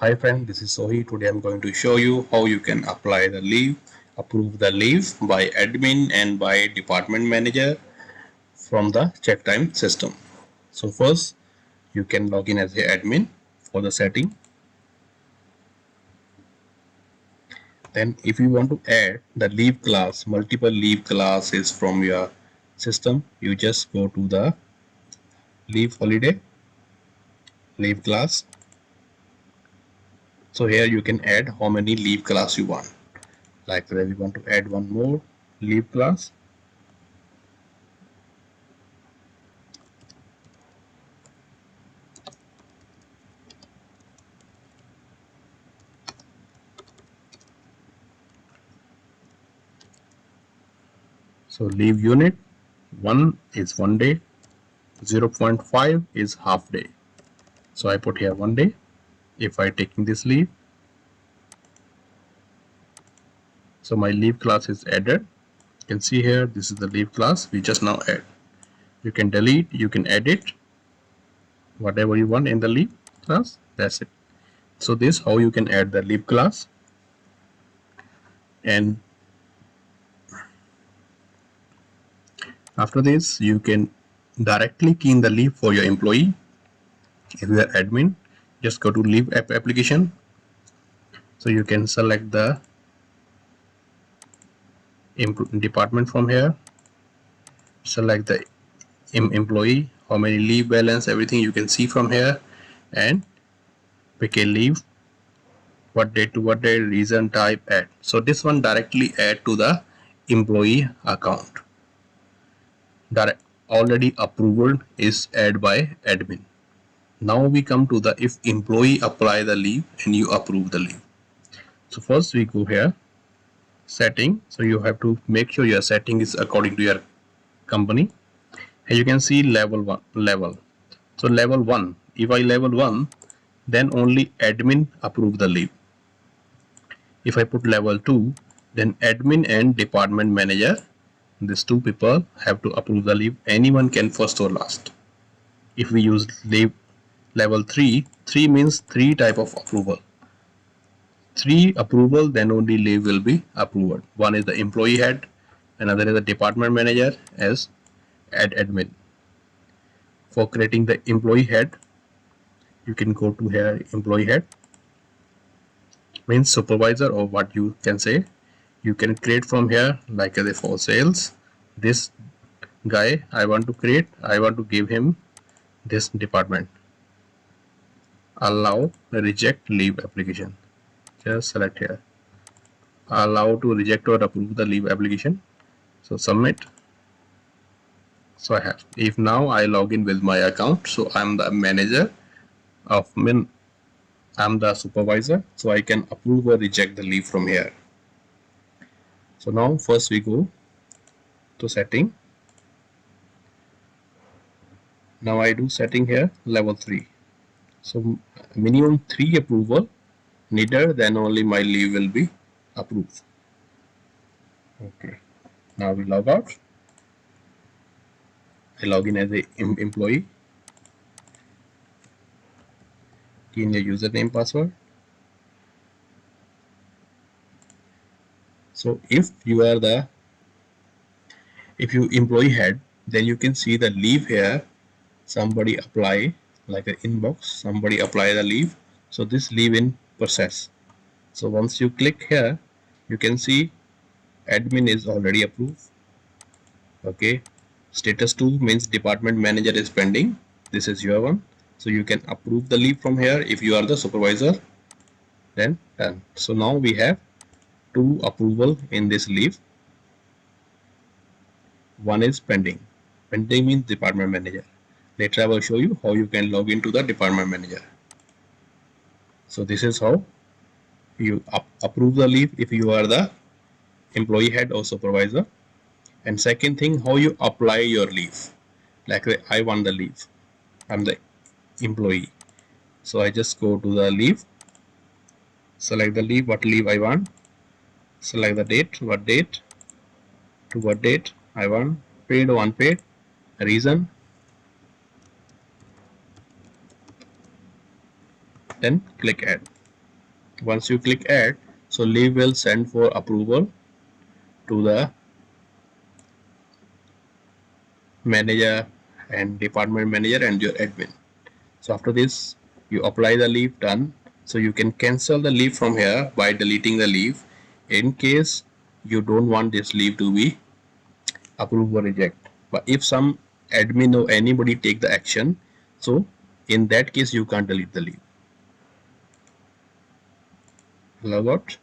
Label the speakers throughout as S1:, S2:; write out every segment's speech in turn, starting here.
S1: Hi friend, this is Sohi. Today I'm going to show you how you can apply the leave, approve the leave by admin and by department manager from the check time system. So first you can log in as a admin for the setting. Then if you want to add the leave class, multiple leave classes from your system, you just go to the leave holiday, leave class. So here you can add how many leave class you want. Like we want to add one more leave class. So leave unit 1 is 1 day, 0.5 is half day. So I put here 1 day. If I taking this leave, so my leave class is added. You can see here, this is the leave class we just now add. You can delete, you can edit whatever you want in the leave class. That's it. So this how you can add the leave class. And after this, you can directly key in the leave for your employee. If you are admin, just go to leave app application. So you can select the department from here, select the employee, how many leave balance, everything you can see from here, and pick a leave, what date to what date, reason, type, add. So this one directly add to the employee account. Direct already approved is add by admin. Now we come to the if employee apply the leave and you approve the leave. So first we go here, setting. So you have to make sure your setting is according to your company. As you can see, level 1 level. So level 1, if I level 1, then only admin approve the leave. If I put level 2, then admin and department manager, these two people have to approve the leave. Anyone can first or last. If we use leave level 3, 3 means 3 type of approval. 3 approval, then only leave will be approved. One is the employee head, another is the department manager as admin. For creating the employee head, you can go to here, employee head means supervisor, or what you can say. You can create from here, like for sales, this guy I want to create, I want to give him this department. Allow reject leave application, just select here, allow to reject or approve the leave application. So submit. So I have, if now I log in with my account, so I'm the manager of I'm the supervisor, so I can approve or reject the leave from here. So now first we go to setting. Now I do setting here level 3. So minimum 3 approval needed, then only my leave will be approved. Okay. Now we log out. I log in as a employee. Key in your username password. So if you employee head, then you can see the leave here. Somebody apply, like an inbox, somebody apply the leave. So this leave in process. So once you click here, you can see admin is already approved. Okay, status 2 means department manager is pending. This is your one, so you can approve the leave from here if you are the supervisor. Then done. So now we have 2 approval in this leave. One is pending. Pending means department manager. Later I will show you how you can log into the department manager. So this is how you approve the leave if you are the employee head or supervisor. And second thing, how you apply your leave. Like I want the leave, I'm the employee, so I just go to the leave, select the leave, what leave I want, select the date, what date to what date I want, paid or unpaid, reason, then click add. Once you click add, so leave will send for approval to the manager and department manager and your admin. So after this, you apply the leave, done. So you can cancel the leave from here by deleting the leave in case you don't want this leave to be approved or reject. But if some admin or anybody take the action, so in that case you can't delete the leave. Log out.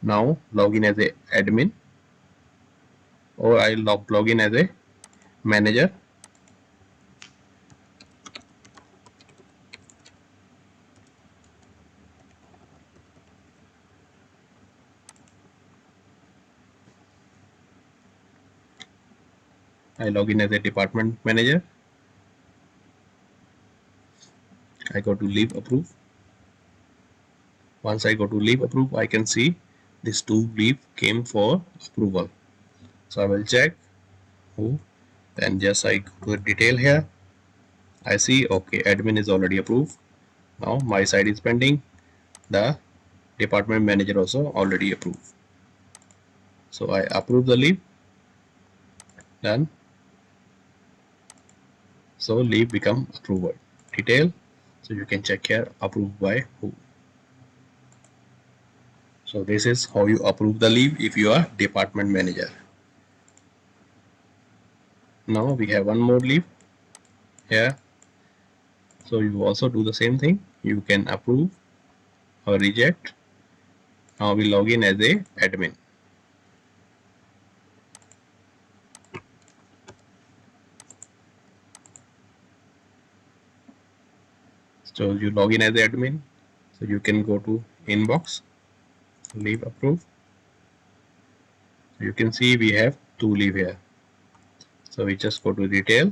S1: Now log in as a admin, or I log in as a manager. I log in as a department manager. I go to leave approve. Once I go to leave approve, I can see these two leave came for approval. So I will check who, then just I go to detail here. I see okay, admin is already approved. Now my side is pending. The department manager also already approved. So I approve the leave, done. So leave become approval. Detail. So you can check here approved by who. So this is how you approve the leave if you are department manager. Now we have one more leave here. So you also do the same thing. You can approve or reject. Now we log in as a admin. So you log in as a admin. So you can go to inbox, leave approve. So you can see we have two leave here. So we just go to detail.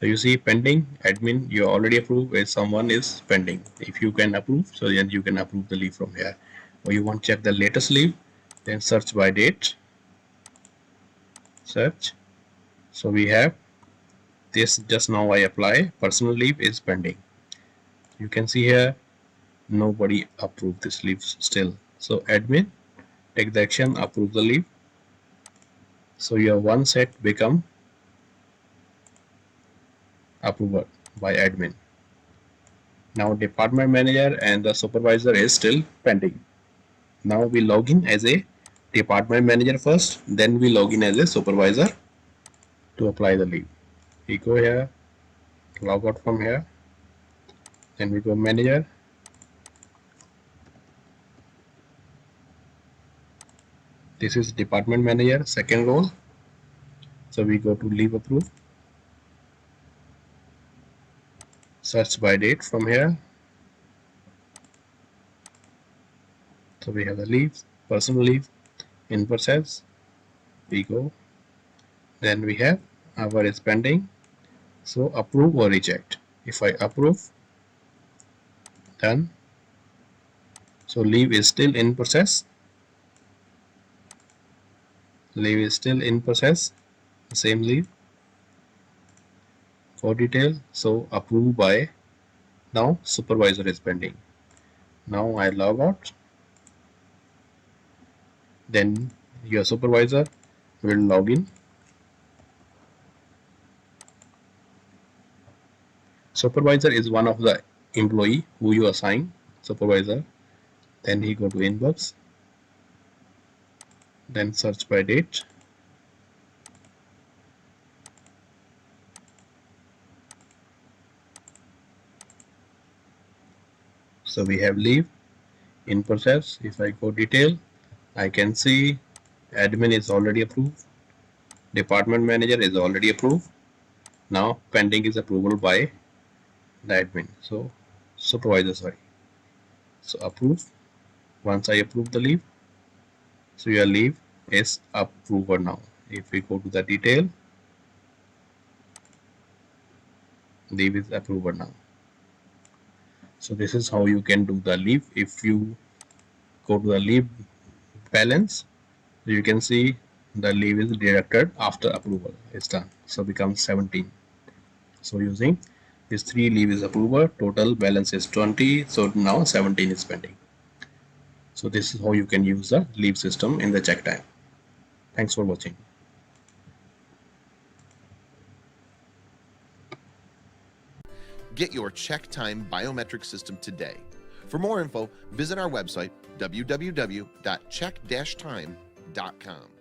S1: So you see pending, admin, you already approved, where someone is pending. If you can approve, so then you can approve the leave from here. Or you want to check the latest leave, then search by date. Search. So we have this just now I apply, personal leave is pending. You can see here nobody approved this leave still. So admin, take the action, approve the leave. So your one set become approval by admin. Now department manager and the supervisor is still pending. Now we log in as a department manager first, then we log in as a supervisor to apply the leave. We go here, log out from here, then we go manager. This is department manager, second role. So we go to leave approve. Search by date from here. So we have the leaves, personal leave, in process. We go. Then we have our is pending. So approve or reject. If I approve, done. So leave is still in process. Leave is still in process. Same leave. For detail. So approved by, now supervisor is pending. Now I log out. Then your supervisor will log in. Supervisor is one of the employee who you assign, supervisor. Then he go to inbox, then search by date. So we have leave in process. If I go detail, I can see admin is already approved, department manager is already approved. Now pending is approval by the admin, so supervisor, sorry. So approve. Once I approve the leave, so your leave is approved now. If we go to the detail, leave is approved now. So this is how you can do the leave. If you go to the leave balance, you can see the leave is deducted after approval is done, so becomes 17. So using these three leave is approval, total balance is 20, so now 17 is pending. So this is how you can use the leave system in the check time. Thanks for watching.
S2: Get your check time biometric system today. For more info, visit our website, www.check-time.com.